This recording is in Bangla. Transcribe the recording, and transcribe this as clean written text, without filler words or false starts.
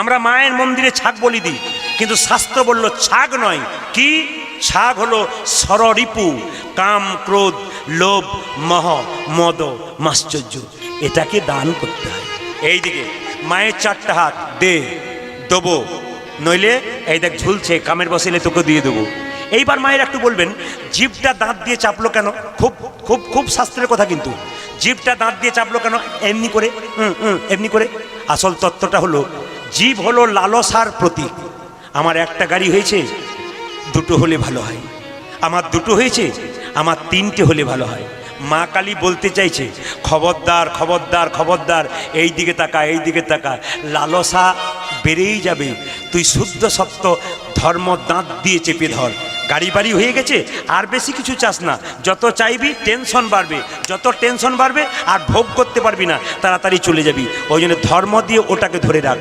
আমরা মায়ের মন্দিরে ছাগ বলি দিই, কিন্তু শাস্ত্র বলল ছাগ নয়, কি ছাগ হলো সররিপু, কাম ক্রোধ লোভ মহ মদ মাশ্চর্য, এটাকে দান করতে হয়। এইদিকে মায়ের 4টা হাত দে দেবো, নইলে এই দেখ ঝুলছে, কামের বসিলে তোকে দিয়ে দেবো। এইবার মায়ের একটু বলবেন, জিভটা দাঁত দিয়ে চাপলো কেন? খুব খুব খুব শাস্ত্রের কথা, কিন্তু জিভটা দাঁত দিয়ে চাপলো কেন এমনি করে? এমনি করে। আসল তত্ত্বটা হলো, জীব হলো লালসার প্রতীক। আমার একটা গাড়ি হয়েছে, 2টো হলে ভালো হয়। আমার 2টো হয়েছে, আমার 3টে হলে ভালো হয়। মা কালী বলতে চাইছে, খবরদার খবরদার খবরদার, এই দিকে তাকা, এই দিকে তাকা, লালসা বেড়েই যাবে। তুই শুদ্ধ সত্য ধর্ম দাঁত দিয়ে চেপে ধর। গাড়ি বাড়ি হয়ে গেছে, আর বেশি কিছু চাস না। যত চাইবি টেনশন বাড়বে, যত টেনশন বাড়বে আর ভোগ করতে পারবি না, তাড়াতাড়ি চলে যাবি। ওই জন্য ধর্ম দিয়ে ওটাকে ধরে রাখ।